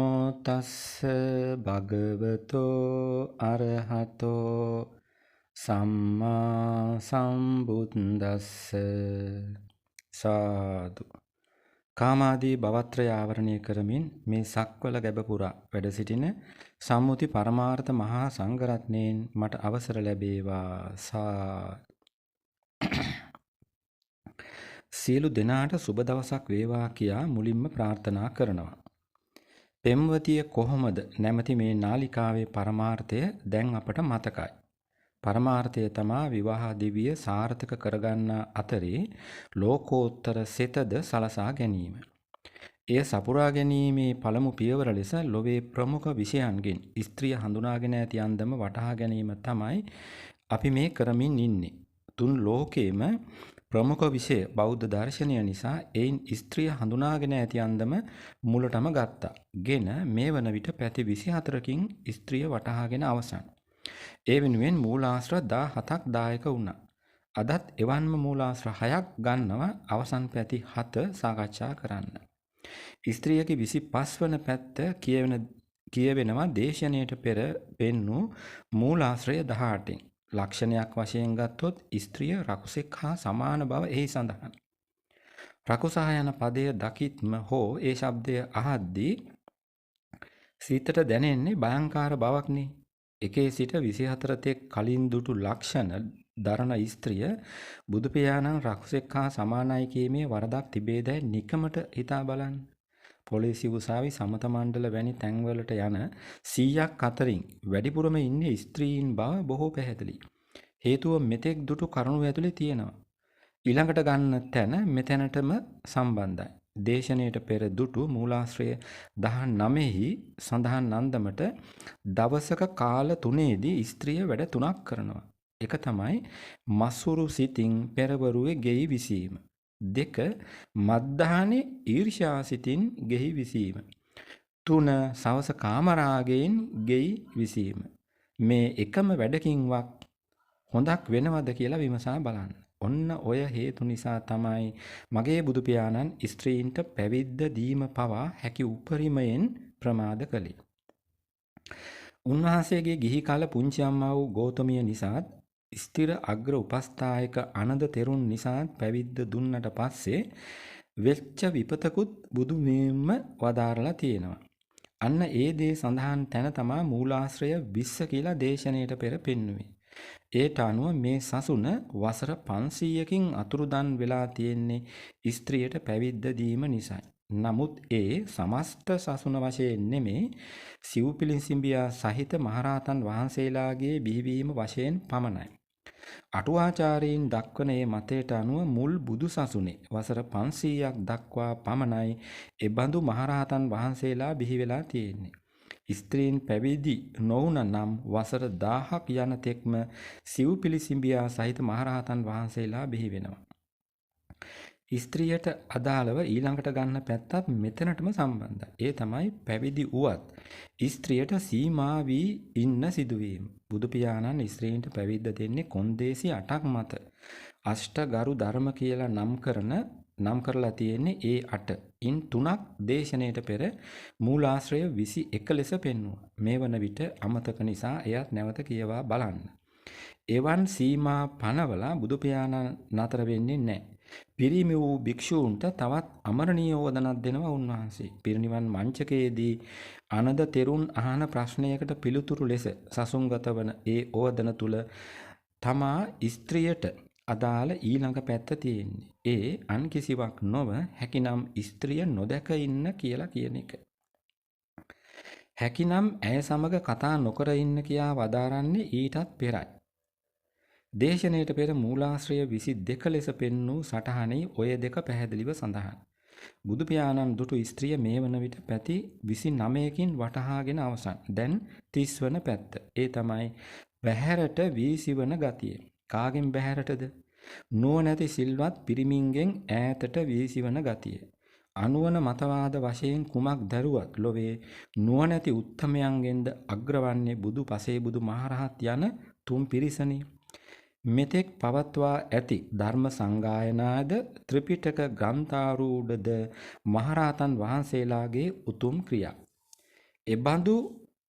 නමෝ තස්ස භගවතෝ අරහතෝ සම්මා සම්බුද්දස්ස සාදු. කාමාදී භවත්‍රය ආවරණය කරමින් මේ සක්වල ගැබ පුරා වැඩ සිටින සම්මුති පරමාර්ථ මහා සංඝරත්නයෙන් මට අවසර ලැබේවා. සියලු දෙනාට සුබ දවසක් වේවා කියා මුලින්ම ප්‍රාර්ථනා කරනවා. පෙම්වතිය කොහොමද නැමැති මේ නාලිකාවේ පරමාර්ථය දැන් අපට මතකයි. පරමාර්ථය තමා විවාහ දිවිය සාර්ථක කරගන්නා අතරේ ලෝකෝත්තර සිතද සලසා ගැනීම. එය සපුරා ගැනීමේ පළමු පියවර ලෙස ලොවේ ප්‍රමුඛ විෂයන්ගෙන් ස්ත්‍රිය හඳුනාගෙන ඇති අන්දම වටහා ගැනීම තමයි අපි මේ කරමින් ඉන්නේ. තුන් ලෝකේම ප්‍රමුඛ විෂය බෞද්ධ දර්ශනය නිසා එයින් ස්ත්‍රිය හඳුනාගෙන ඇති අන්දම මුලටම ගත්තා. ගෙන මේ වන විට පැති 24කින් ස්ත්‍රිය වටහාගෙන අවසන්. ඒ වෙනුවෙන් මූලාශ්‍ර 17ක් දායක වුණා. අදත් එවන්ම මූලාශ්‍ර 6ක් ගන්නවා අවසන් පැති 7 සාකච්ඡා කරන්න. ස්ත්‍රියගේ 25 වන පැත්ත කියවෙනවා දේශනයට පෙර පෙන්නු මූලාශ්‍රය 18න්. ලක්ෂණයක් වශයෙන් ගත්තොත් ස්ත්‍රිය රකුසෙක් හා සමාන බව එහි සඳහන්. රකුසහ යන පදය දකිත්ම හෝ ඒ ශබ්දය අහද්දී සිතට දැනෙන්නේ භයංකාර බවක්නේ. එකේ සිට 24 තෙක් කලින් දුටු ලක්ෂණ දරන ස්ත්‍රිය බුදු පියාණන් රකුසෙක් හා සමානයි කීමේ වරදක් තිබේදැයි නිකමට හිතා බලන්න. පොලිසිය උසාවි සමත මණ්ඩල වැනි තැන්වලට යන 100ක් අතරින් වැඩිපුරම ඉන්නේ ස්ත්‍රීන් බව බොහෝ පැහැදිලි. හේතුව මෙතෙක් දුටු කරුණු ඇතුලේ තියෙනවා. ඊළඟට ගන්න තැන මෙතැනටම සම්බන්ධයි. දේශනයට පෙර දුටු මූලාශ්‍රය 19හි සඳහන් අන්දමට දවසක කාල 3ේදී ස්ත්‍රිය වැඩ 3ක් කරනවා. එක තමයි මසුරු සිතින් පෙරවරුවේ ගෙයි විසීම. 2 මද්දාහනේ ඊර්ෂ්‍යා සිතින් ගෙයි විසීම. 3 සවස කාමරාගයෙන් ගෙයි විසීම. මේ එකම වැඩකින්වත් හොඳක් වෙනවද කියලා විමසා බලන්න. ඔන්න ඔය හේතු නිසා තමයි මගේ බුදු පියාණන් ස්ත්‍රීන්ට පැවිද්ද දීම පවා හැකි උපරිමයෙන් ප්‍රමාද කළේ. උන්වහන්සේගේ ගිහි කාල පුංචි අම්මා වූ ගෞතමිය නිසාත් ස්ථිර අග්‍ර උපස්ථායක අනද තෙරුන් නිසාත් පැවිද්ද දුන්නට පස්සේ වෙච්ච විපතකුත් බුදු වීම වදාරලා තියෙනවා. අන්න ඒ දේ සඳහන් තැන තමා මූලාශ්‍රය 20 කියලා දේශනයට පෙර පෙන්වුවේ. ඒට අනුව මේ සසුන වසර 500කින් අතුරුදන් වෙලා තියෙන්නේ ස්ත්‍රියට පැවිද්ද දීම නිසායි. නමුත් ඒ සමස්ත සසුන වශයෙන් නෙමේ සිව්පිලිසිඹියා සහිත මහරහතන් වහන්සේලාගේ බිහිවීම වශයෙන් පමණයි. අටුවාචාරීන් දක්වන මේ මතයට අනුව මුල් බුදු සසුනේ වසර 500ක් දක්වා පමණයි එබඳු මහරහතන් වහන්සේලා බිහි වෙලා තියෙන්නේ. ස්ත්‍රීන් පැවිදි නොවුන නම් වසර 1000ක් යන තෙක්ම සිව්පිලිසිඹියා සහිත මහරහතන් වහන්සේලා බිහි වෙනවා. ස්ත්‍රියට අදාළව ඊළඟට ගන්න පැත්තත් මෙතනටම සම්බන්ධයි. ඒ තමයි පැවිදි වුවත් ස්ත්‍රියට සීමා වී ඉන්න සිදුවීම. බුදු පියාණන් ස්ත්‍රීන්ට පැවිද්ද දෙන්නේ කොන්දේසි 8ක් මත. අෂ්ටගරු ධර්ම කියලා නම් කරලා තියෙන්නේ ඒ 8. ඉන් 3ක් දේශනයට පෙර මූලාශ්‍රය 21 ලෙස පෙන්වුවා. මේ වන විට අමතක නිසා එයත් නැවත කියවා බලන්න. එවන් සීමා පනවලා බුදු පියාණන් නතර වෙන්නේ නැහැ. පිරිමි වූ භික්ෂූන්ට තවත් අමරණීය ඕදනක් දෙනවා උන්වහන්සේ. පිරිනිවන් මංචකයේදී අනද තෙරුන් අහන ප්‍රශ්නයකට පිළිතුරු ලෙස සසුන්ගත වන ඒ ඕදන තුල තමා ස්ත්‍රියට අදාළ ඊළඟ පැත්ත තියෙන්නේ. ඒ අන් කිසිවක් නොව හැකිනම් ස්ත්‍රිය නොදැක ඉන්න කියලා කියන එක. හැකිනම් ඇය සමග කතා නොකර ඉන්න කියා වදාරන්නේ ඊටත් පෙරයි. දේශනයට පෙර මූලාශ්‍රය 22 ලෙස පෙන්වූ සටහනේ ඔය දෙක පැහැදිලිව සඳහන්. බුදු පියාණන් දුටු ස්ත්‍රිය මේ වන විට පැති 29කින් වටහාගෙන අවසන්. දැන් 30 වන පැත්ත. ඒ තමයි බහැරට වීසිවන ගතිය. කාගෙන් බහැරටද? නුවණැති සිල්වත් පිරිමින්ගෙන් ඈතට වීසිවන ගතිය. අනුවන මතවාද වශයෙන් කුමක් දරුවත් ලොවේ නුවණැති උත්තමයන්ගෙන්ද අග්‍රවන්නේ බුදු පසේ බුදු මහරහත් යන තුන් පිරිසනේ. මෙතෙක් පවත්වා ඇති ධර්ම සංගායනාද ත්‍රිපිටක ග්‍රන්ථාරූඪද මහරහතන් වහන්සේලාගේ උතුම් ක්‍රියා. එබඳු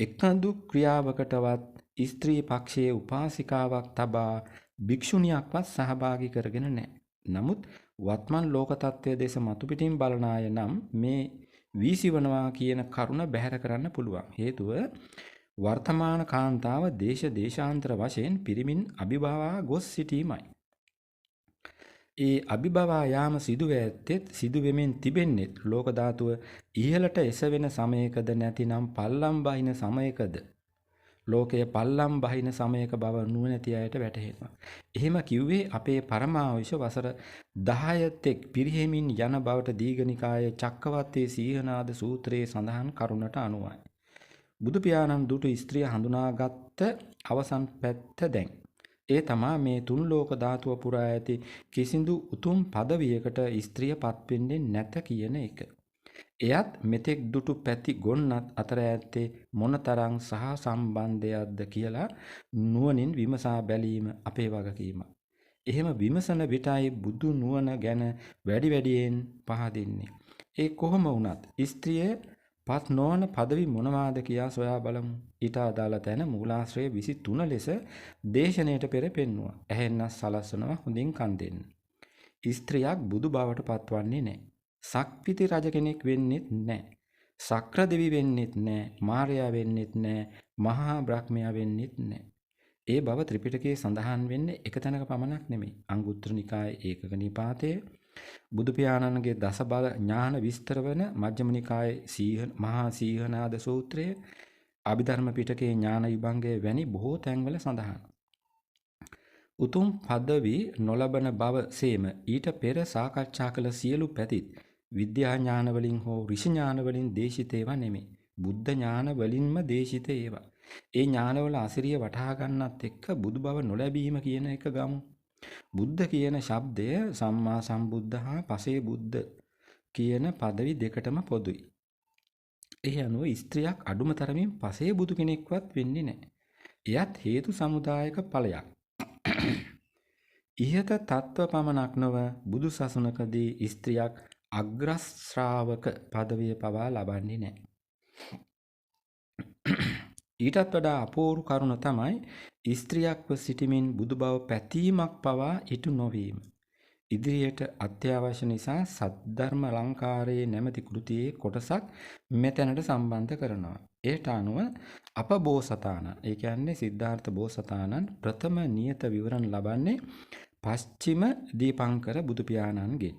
එකඳු ක්‍රියාවකටවත් ස්ත්‍රී පක්ෂයේ උපාසිකාවක් තබා භික්ෂුණියක්වත් සහභාගී කරගෙන නැහැ. නමුත් වත්මන් ලෝක තත්ත්වය දෙස මතු පිටින් බලන අය නම් මේ වීසිවනවා කියන කරුණ බැහැර කරන්න පුළුවන්. හේතුව වර්තමාන කාන්තාව දේශාන්තර වශයෙන් පිරිමින් අභිභවා ගොස් සිටීමයි. ඒ අභිභවා යාම සිදුව ඇත්තෙත් සිදු වෙමින් තිබෙන්නේත් ලෝක ධාතුව ඉහළට එසවෙන සමයකද නැතිනම් පල්ලම් බහින සමයකද ලෝකය පල්ලම් බහින සමයක බව නුවණැති අයට වැටහෙනවා. එහෙම කිව්වේ අපේ පරමාවශ්‍ය වසර 10 තෙක් පිරිහෙමින් යන බවට දීඝනිකායේ චක්කවත්තේ සීහනාද සූත්‍රයේ සඳහන් කරුණට අනුවයි. බුදු පියාණන් දුටු ස්ත්‍රිය හඳුනාගත්ත අවසන් පැත්ත දැන්. ඒ තමා මේ තුන් ලෝක ධාතුව පුරා ඇති කිසිදු උතුම් පදවියකට ස්ත්‍රිය පත්වෙන්නේ නැත කියන එක. එයත් මෙතෙක් දුටු පැති ගොන්නත් අතර ඇත්තේ මොනතරම් සහ සම්බන්ධයක්ද කියලා නුවණින් විමසා බැලීම අපේ වගකීමක්. එහෙම විමසන විටයි බුදු නුවණ ගැන වැඩියෙන් පහදින්නේ. ඒ කොහොම වුණත් ස්ත්‍රිය පත් නොවන පදවි මොනවාද කියා සොයා බලමු. ඊට අදාළ තැන මූලාශ්‍රය 23 ලෙස දේශනයට පෙර පෙන්වුවා. ඇහෙන්නස් සලස්වනවා හොඳින් කන් දෙන්න. ස්ත්‍රියක් බුදු බවට පත්වන්නේ නැහැ. සක්විති රජ කෙනෙක් වෙන්නෙත් නැහැ. සක්‍ර දෙවි වෙන්නෙත් නැහැ. මාරයා වෙන්නෙත් නැහැ. මහා බ්‍රහ්මයා වෙන්නෙත් නැහැ. ඒ බව ත්‍රිපිටකයේ සඳහන් වෙන්නේ එක තැනක පමණක් නෙමෙයි. අංගුත්තර නිකායේ ඒකක නිපාතයේ බුදු පියාණන්ගේ දස බල ඥාන විස්තර වන මජ්ක්‍ධිම නිකායේ මහා සීහනාද සූත්‍රයේ අභිධර්ම පිටකයේ ඥාන විභංගයේ වැනි බොහෝ තැන්වල සඳහන්. උතුම් පදවි නොලබන බව සේම ඊට පෙර සාකච්ඡා කළ සියලු පැතිත් විද්‍යා ඥාන වලින් හෝ ඍෂි ඥාන වලින් දේශිත ඒවා නෙමෙයි. බුද්ධ ඥාන වලින්ම දේශිත ඒවා. ඒ ඥානවල අසිරිය වටහා ගන්නත් එක්ක බුදු බව නොලැබීම කියන එක ගමු. බුද්ධ කියන ශබ්දය සම්මා සම්බුද්ධ හා පසේ බුද්ධ කියන පදවි දෙකටම පොදුයි. ඒ අනුව ස්ත්‍රියක් අඩුම තරමින් පසේ බුදු කෙනෙක්වත් වෙන්නේ නැහැ. එයත් හේතු සමුදායක ඵලයක්. ඉහත තත්ත්ව පමණක් නොව බුදු සසුනකදී ස්ත්‍රියක් අග්‍ර ශ්‍රාවක පදවිය පවා ලබන්නේ නැහැ. ඊටත් වඩා අපූර්ව කරුණ තමයි ස්ත්‍රියක්ව සිටමින් බුදු බව පැතීමක් පවා ඉටු නොවීම. ඉදිරියට අත්‍යවශ්‍ය නිසා සද්ධර්ම අලංකාරයේ නැමැති කෘතියේ කොටසක් මෙතැනට සම්බන්ධ කරනවා. ඒට අනුව අපබෝසතාණන්, ඒ කියන්නේ සිද්ධාර්ථ බෝසතාණන් ප්‍රථම නියත විවරණ ලබන්නේ පශ්චිම දීපංකර බුදු පියාණන්ගෙන්.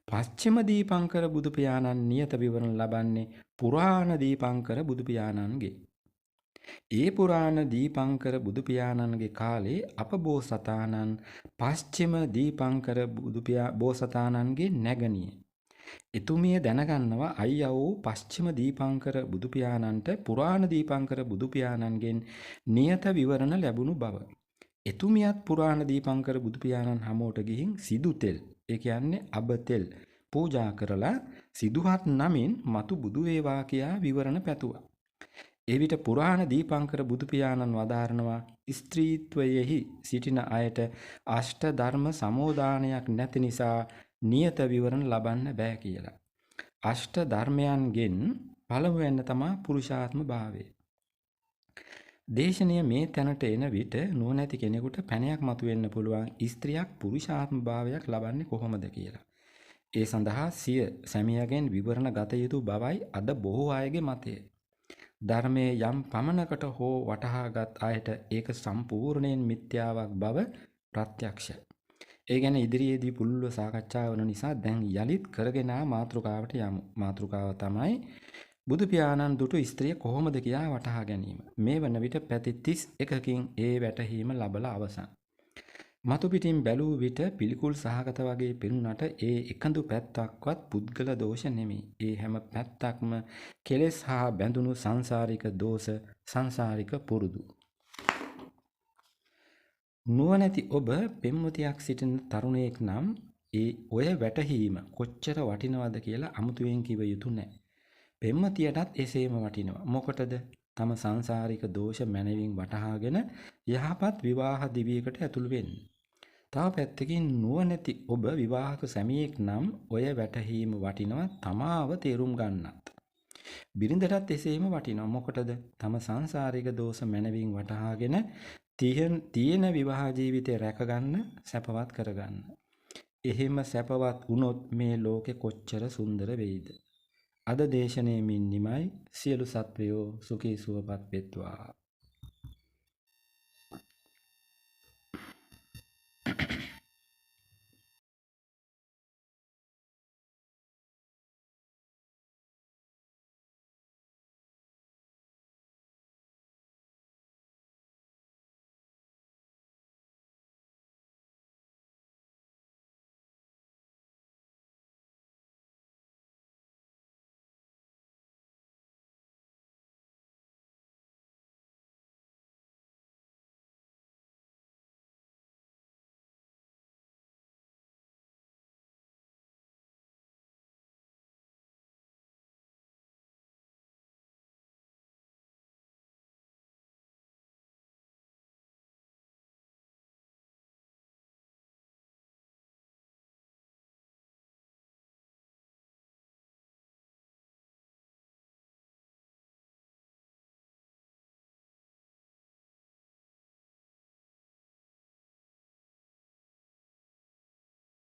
පශ්චිම දීපංකර බුදු පියාණන් නියත විවරණ ලබන්නේ පුරාණ දීපංකර බුදු පියාණන්ගෙන්. ඒ පුරාණ දීපංකර බුදු පියාණන්ගේ කාලේ අපබෝසතාණන් පශ්චිම දීපංකර බෝසතාණන්ගේ නැගණිය. එතුමිය දැනගන්නවා අයියා වූ පශ්චිම දීපංකර බුදු පියාණන්ට පුරාණ දීපංකර බුදු පියාණන්ගෙන් නියත විවරණ ලැබුණු බව. එතුමියත් පුරාණ දීපංකර බුදු පියාණන් හමුවට ගිහින් සිදු තෙල්, ඒ කියන්නේ අබ තෙල් පූජා කරලා සිදුහත් නමින් මතු බුදු වේවා කියා විවරණ පැතුවා. එවිට පුරාණ දීපංකර බුදු පියාණන් වදාරනවා ස්ත්‍රීත්වයෙහි සිටින අයට අෂ්ට ධර්ම සමෝදානයක් නැති නිසා නියත විවරණ ලබන්න බෑ කියලා. අෂ්ට ධර්මයන්ගෙන් පළමුවෙන්න තමා පුරුෂාත්ම භාවය. දේශනය මේ තැනට එන විට නුවණැති කෙනෙකුට පැනයක් මතුවෙන්න පුළුවන් ස්ත්‍රියක් පුරුෂාත්ම භාවයක් ලබන්නේ කොහොමද කියලා. ඒ සඳහා සිය සැමියාගෙන් විවරණ ගත යුතු බවයි අද බොහෝ අයගේ මතය. ධර්මයේ යම් පමණකට හෝ වටහාගත් අයට ඒක සම්පූර්ණයෙන් මිත්‍යාවක් බව ප්‍රත්‍යක්ෂයි. ඒ ගැන ඉදිරියේදී පුළුල්ව සාකච්ඡා වන නිසා දැන් යලිත් කරගෙන මාතෘකාවට යමු. මාතෘකාව තමයි බුදු පියාණන් දුටු ස්ත්‍රිය කොහොමද කියා වටහා ගැනීම. මේ වන විට පැති 31කින් ඒ වැටහීම ලබලා අවසන්. මතු පිටින් බැලූ විට පිළිකුල් සහගත වගේ පෙනුනට ඒ එකඳු පැත්තක්වත් පුද්ගල දෝෂ නෙමෙයි. ඒ හැම පැත්තක්ම කෙලෙස් හා බැඳුණු සංසාරික දෝෂ, සංසාරික පුරුදු. නුවණැති ඔබ පෙම්වතියක් සිටින තරුණයෙක් නම් ඔය වැටහීම කොච්චර වටිනවද කියලා අමුතුවෙන් කිව යුතු නැහැ. පෙම්වතියටත් එසේම වටිනවා. මොකටද? තම සංසාරික දෝෂ මැනවින් වටහාගෙන යහපත් විවාහ දිවියකට ඇතුළු වෙන්න. තව පැත්තකින් නුවණැති ඔබ විවාහක සැමියෙක් නම් ඔය වැටහීම වටිනවා තමාව තේරුම් ගන්නත්. බිරිඳටත් එසේම වටිනවා. මොකටද? තම සංසාරික දෝෂ මැනවින් වටහාගෙන තියෙන විවාහ ජීවිතය රැකගන්න, සැපවත් කරගන්න. එහෙම සැපවත් වුණොත් මේ ලෝකෙ කොච්චර සුන්දර වෙයිද? අද දේශනාවෙන් නිමයි. සියලු සත්වයෝ සුඛී සුවපත් වෙත්වා.